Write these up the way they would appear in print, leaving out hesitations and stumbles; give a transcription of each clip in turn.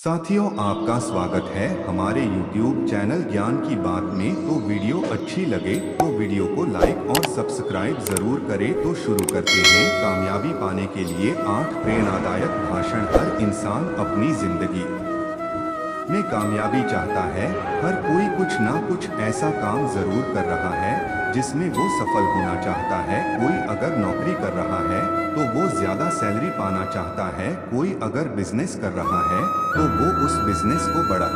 साथियों, आपका स्वागत है हमारे YouTube चैनल ज्ञान की बात में। तो वीडियो अच्छी लगे तो वीडियो को लाइक और सब्सक्राइब जरूर करें। तो शुरू करते हैं। कामयाबी पाने के लिए 8 प्रेरणादायक भाषण। हर इंसान अपनी जिंदगी में कामयाबी चाहता है। हर कोई कुछ ना कुछ ऐसा काम जरूर कर रहा है जिसमें वो सफल होना चाहता है। कोई अगर नौकरी कर रहा है तो वो ज्यादा सैलरी पाना चाहता है। कोई अगर बिजनेस कर रहा है तो वो उस बिजनेस को बड़ा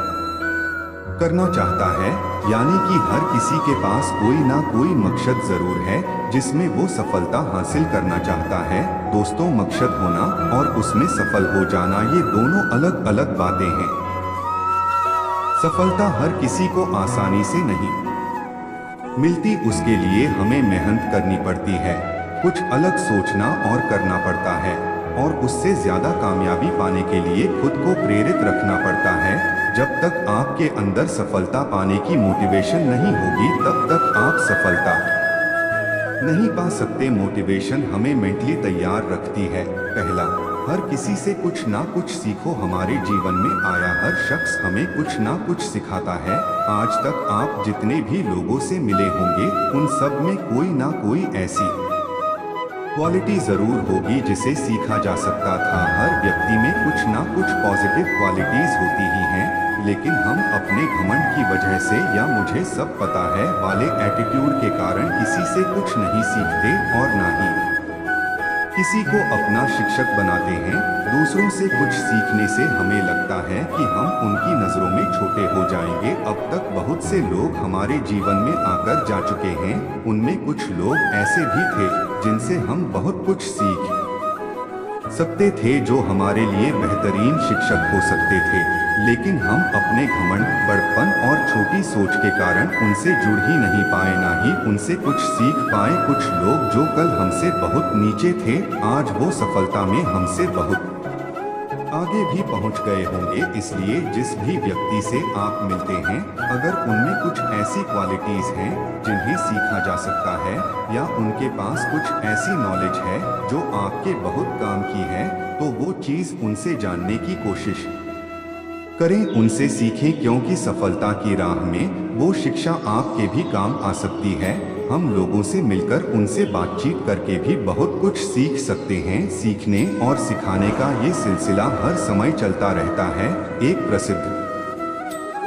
करना चाहता है। यानी कि हर किसी के पास कोई ना कोई मकसद जरूर है जिसमें वो सफलता हासिल करना चाहता है। दोस्तों, मकसद होना और उसमें सफल हो जाना ये दोनों अलग अलग बातें हैं। सफलता हर किसी को आसानी से नहीं मिलती, उसके लिए हमें मेहनत करनी पड़ती है। कुछ अलग सोचना और करना पड़ता है और उससे ज्यादा कामयाबी पाने के लिए खुद को प्रेरित रखना पड़ता है। जब तक आपके अंदर सफलता पाने की मोटिवेशन नहीं होगी तब तक आप सफलता नहीं पा सकते। मोटिवेशन हमें मेंटली तैयार रखती है। पहला, हर किसी से कुछ ना कुछ सीखो। हमारे जीवन में आया हर शख्स हमें कुछ ना कुछ सिखाता है। आज तक आप जितने भी लोगों से मिले होंगे उन सब में कोई ना कोई ऐसी क्वालिटी जरूर होगी जिसे सीखा जा सकता था। हर व्यक्ति में कुछ ना कुछ पॉजिटिव क्वालिटीज होती ही हैं, लेकिन हम अपने घमंड की वजह से या मुझे सब पता है वाले एटीट्यूड के कारण किसी से कुछ नहीं सीखते और ना ही किसी को अपना शिक्षक बनाते हैं। दूसरों से कुछ सीखने से हमें लगता है कि हम उनकी नजरों में छोटे हो जाएंगे। अब तक बहुत से लोग हमारे जीवन में आकर जा चुके हैं। उनमें कुछ लोग ऐसे भी थे जिनसे हम बहुत कुछ सीख सकते थे, जो हमारे लिए बेहतरीन शिक्षक हो सकते थे। लेकिन हम अपने घमंड, बड़पन और छोटी सोच के कारण उनसे जुड़ ही नहीं पाए, ना ही उनसे कुछ सीख पाए। कुछ लोग जो कल हमसे बहुत नीचे थे आज वो सफलता में हमसे बहुत आगे भी पहुंच गए होंगे। इसलिए जिस भी व्यक्ति से आप मिलते हैं, अगर उनमें कुछ ऐसी क्वालिटीज हैं जिन्हें सीखा जा सकता है या उनके पास कुछ ऐसी नॉलेज है जो आपके बहुत काम की है, तो वो चीज उनसे जानने की कोशिश करें, उनसे सीखें, क्योंकि सफलता की राह में वो शिक्षा आपके भी काम आ सकती है। हम लोगों से मिलकर उनसे बातचीत करके भी बहुत कुछ सीख सकते हैं। सीखने और सिखाने का ये सिलसिला हर समय चलता रहता है। एक प्रसिद्ध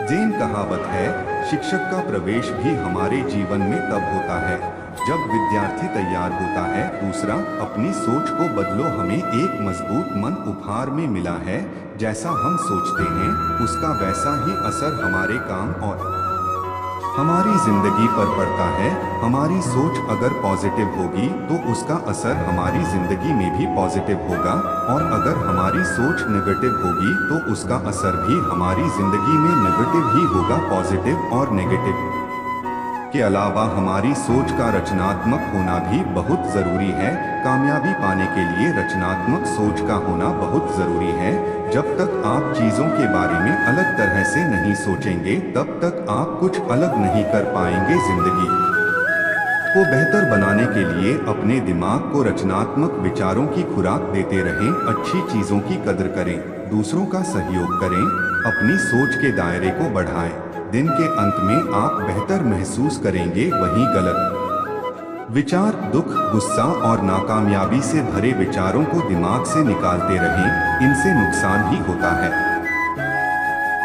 जैन कहावत है, शिक्षक का प्रवेश भी हमारे जीवन में तब होता है जब विद्यार्थी तैयार होता है। दूसरा, अपनी सोच को बदलो। हमें एक मजबूत मन उपहार में मिला है। जैसा हम सोचते हैं उसका वैसा ही असर हमारे काम और हमारी जिंदगी पर पड़ता है। हमारी सोच अगर पॉजिटिव होगी तो उसका असर हमारी जिंदगी में भी पॉजिटिव होगा, और अगर हमारी सोच नेगेटिव होगी तो उसका असर भी हमारी जिंदगी में नेगेटिव ही होगा। पॉजिटिव और नेगेटिव के अलावा हमारी सोच का रचनात्मक होना भी बहुत जरूरी है। कामयाबी पाने के लिए रचनात्मक सोच का होना बहुत जरूरी है। जब तक आप चीजों के बारे में अलग तरह से नहीं सोचेंगे तब तक आप कुछ अलग नहीं कर पाएंगे। जिंदगी को बेहतर बनाने के लिए अपने दिमाग को रचनात्मक विचारों की खुराक देते रहें। अच्छी चीजों की कदर करें, दूसरों का सहयोग करें, अपनी सोच के दायरे को बढ़ाएं। दिन के अंत में आप बेहतर महसूस करेंगे। वहीं गलत विचार, दुख, गुस्सा और नाकामयाबी से भरे विचारों को दिमाग से निकालते रहें, इनसे नुकसान ही होता है।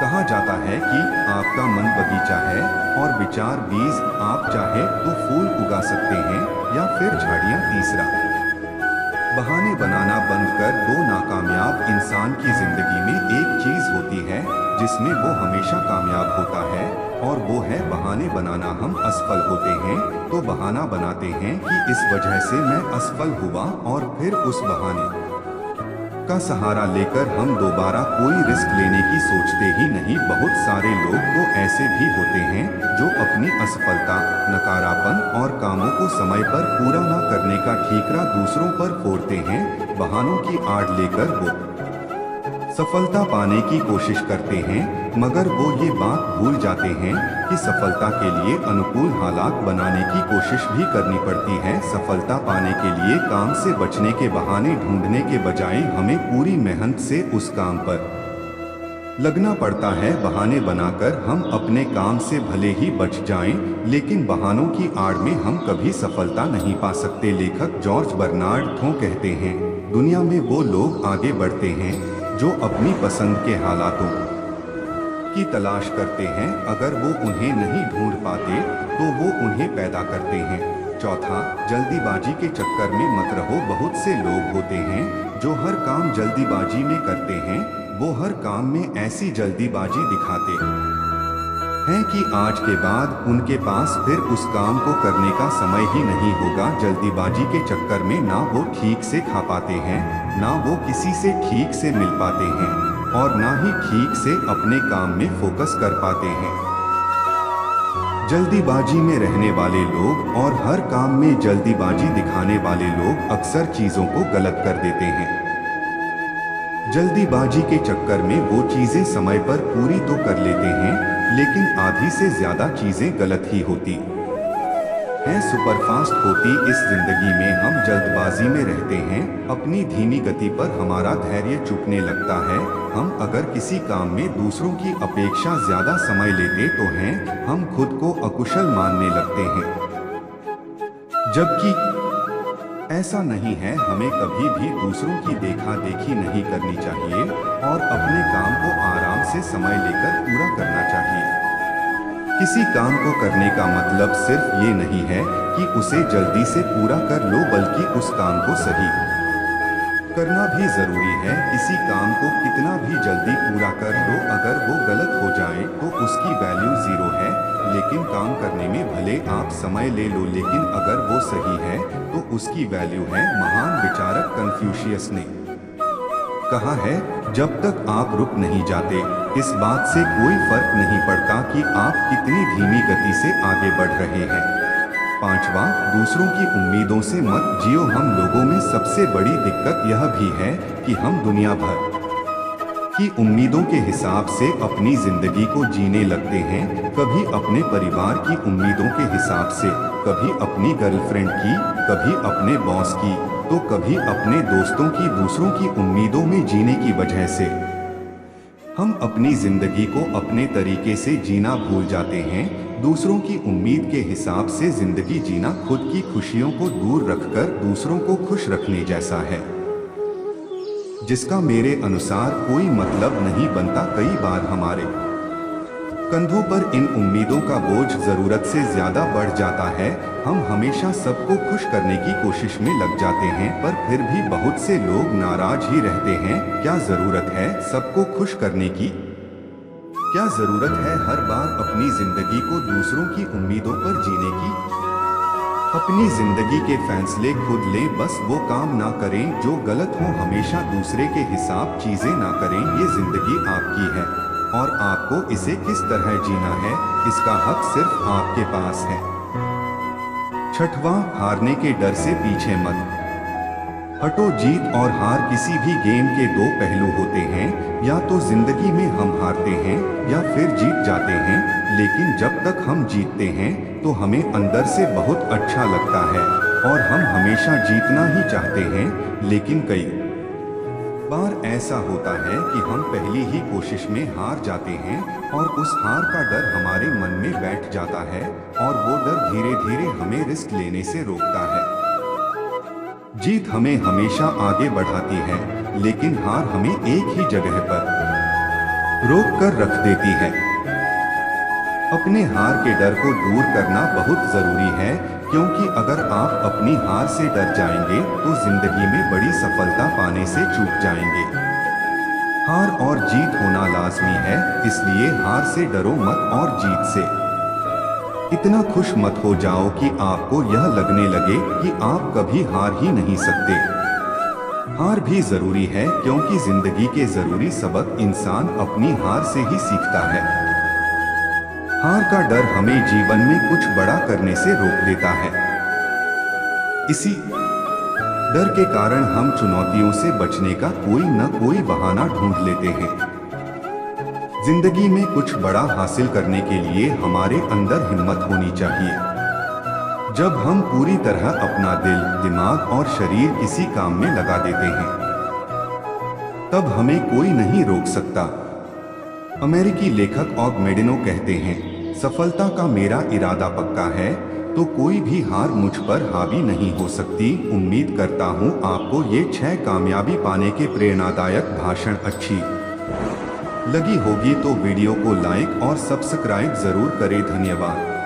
कहा जाता है कि आपका मन बगीचा है और विचार बीज। आप चाहे तो फूल उगा सकते हैं या फिर झाड़ियां। तीसरा, बहाने बनाना बंद कर दो। नाकामयाब इंसान की जिंदगी में एक चीज होती है जिसमें वो हमेशा कामयाब होता है, और वो है बहाने बनाना। हम असफल होते हैं तो बहाना बनाते हैं कि इस वजह से मैं असफल हुआ, और फिर उस बहाने का सहारा लेकर हम दोबारा कोई रिस्क लेने की सोचते ही नहीं। बहुत सारे लोग तो ऐसे भी होते हैं जो अपनी असफलता, नकारापन और कामों को समय पर पूरा न करने का ठीकरा दूसरों पर फोड़ते हैं। बहानों की आड़ लेकर वो सफलता पाने की कोशिश करते हैं, मगर वो ये बात भूल जाते हैं कि सफलता के लिए अनुकूल हालात बनाने की कोशिश भी करनी पड़ती है। सफलता पाने के लिए काम से बचने के बहाने ढूंढने के बजाय हमें पूरी मेहनत से उस काम पर लगना पड़ता है बहाने बनाकर। हम अपने काम से भले ही बच जाएं, लेकिन बहानों की आड़ में हम कभी सफलता नहीं पा सकते। लेखक जॉर्ज बर्नार्ड थॉ कहते हैं, दुनिया में वो लोग आगे बढ़ते हैं जो अपनी पसंद के हालातों की तलाश करते हैं। अगर वो उन्हें नहीं ढूंढ पाते तो वो उन्हें पैदा करते हैं। चौथा, जल्दीबाजी के चक्कर में मत रहो। बहुत से लोग होते हैं जो हर काम जल्दीबाजी में करते हैं। वो हर काम में ऐसी जल्दीबाजी दिखाते हैं कि आज के बाद उनके पास फिर उस काम को करने का समय ही नहीं होगा। जल्दीबाजी के चक्कर में ना वो ठीक से खा पाते हैं, ना वो किसी से ठीक से मिल पाते हैं और ना ही ठीक से अपने काम में फोकस कर पाते हैं। जल्दीबाजी में रहने वाले लोग और हर काम में जल्दीबाजी दिखाने वाले लोग अक्सर चीजों को गलत कर देते हैं। जल्दीबाजी के चक्कर में वो चीजें समय पर पूरी तो कर लेते हैं, लेकिन आधी से ज्यादा चीजें गलत ही होती हैं, सुपरफास्ट होती। इस जिंदगी में हम जल्दबाजी में रहते हैं। अपनी धीमी गति पर हमारा धैर्य चुकने लगता है। हम अगर किसी काम में दूसरों की अपेक्षा ज्यादा समय लेते तो हैं, हम खुद को अकुशल मानने लगते हैं, जबकि ऐसा नहीं है। हमें कभी भी दूसरों की देखा देखी नहीं करनी चाहिए और अपने काम को आराम से समय लेकर पूरा करना चाहिए। किसी काम को करने का मतलब सिर्फ ये नहीं है कि उसे जल्दी से पूरा कर लो, बल्कि उस काम को सही करना भी जरूरी है। किसी काम को कितना भी जल्दी पूरा कर लो, अगर वो गलत हो जाए तो उसकी वैल्यू जीरो है। लेकिन काम करने में भले आप समय ले लो, लेकिन अगर वो सही है तो उसकी वैल्यू है। महान विचारक कन्फ्यूशियस ने कहा है, जब तक आप रुक नहीं जाते, इस बात से कोई फर्क नहीं पड़ता कि आप कितनी धीमी गति से आगे बढ़ रहे हैं। पांचवा, दूसरों की उम्मीदों से मत जियो। हम लोगों में सबसे बड़ी दिक्कत यह भी है कि हम दुनिया भर की उम्मीदों के हिसाब से अपनी जिंदगी को जीने लगते हैं। कभी अपने परिवार की उम्मीदों के हिसाब से, कभी अपनी गर्लफ्रेंड की, कभी अपने बॉस की, तो कभी अपने दोस्तों की। दूसरों की उम्मीदों में जीने की वजह से हम अपनी जिंदगी को अपने तरीके से जीना भूल जाते हैं। दूसरों की उम्मीद के हिसाब से जिंदगी जीना खुद की खुशियों को दूर रखकर दूसरों को खुश रखने जैसा है, जिसका मेरे अनुसार कोई मतलब नहीं बनता। कई बार हमारे कंधों पर इन उम्मीदों का बोझ जरूरत से ज्यादा बढ़ जाता है। हम हमेशा सबको खुश करने की कोशिश में लग जाते हैं, पर फिर भी बहुत से लोग नाराज ही रहते हैं। क्या जरूरत है सबको खुश करने की? क्या जरूरत है हर बार अपनी जिंदगी को दूसरों की उम्मीदों पर जीने की? अपनी जिंदगी के फैसले खुद लें, बस वो काम ना करें जो गलत हो। हमेशा दूसरे के हिसाब चीजें ना करें। ये जिंदगी आपकी है और आपको इसे किस तरह जीना है, इसका हक सिर्फ आपके पास है। छठवां, हारने के डर से पीछे मत हटो। जीत और हार किसी भी गेम के दो पहलू होते हैं। या तो जिंदगी में हम हारते हैं या फिर जीत जाते हैं, लेकिन जब तक हम जीतते हैं तो हमें अंदर से बहुत अच्छा लगता है और हम हमेशा जीतना ही चाहते हैं। लेकिन कई बार ऐसा होता है कि हम पहली ही कोशिश में हार जाते हैं और उस हार का डर हमारे मन में बैठ जाता है और वो डर धीरे धीरे हमें रिस्क लेने से रोकता है। जीत हमें हमेशा आगे बढ़ाती है, लेकिन हार हमें एक ही जगह पर रोक कर रख देती है। अपने हार के डर को दूर करना बहुत जरूरी है, क्योंकि अगर आप अपनी हार से डर जाएंगे तो जिंदगी में बड़ी सफलता पाने से चूक जाएंगे। हार और जीत होना लाजमी है, इसलिए हार से डरो मत और जीत से इतना खुश मत हो जाओ कि आपको यह लगने लगे कि आप कभी हार ही नहीं सकते। हार भी जरूरी है, क्योंकि जिंदगी के जरूरी सबक इंसान अपनी हार से ही सीखता है। हार का डर हमें जीवन में कुछ बड़ा करने से रोक देता है। इसी डर के कारण हम चुनौतियों से बचने का कोई न कोई बहाना ढूंढ लेते हैं। जिंदगी में कुछ बड़ा हासिल करने के लिए हमारे अंदर हिम्मत होनी चाहिए। जब हम पूरी तरह अपना दिल, दिमाग और शरीर किसी काम में लगा देते हैं, तब हमें कोई नहीं रोक सकता। अमेरिकी लेखक ऑग मेडिनो कहते हैं, सफलता का मेरा इरादा पक्का है तो कोई भी हार मुझ पर हावी नहीं हो सकती। उम्मीद करता हूँ आपको ये 6 कामयाबी पाने के प्रेरणादायक भाषण अच्छी लगी होगी तो वीडियो को लाइक और सब्सक्राइब जरूर करें। धन्यवाद।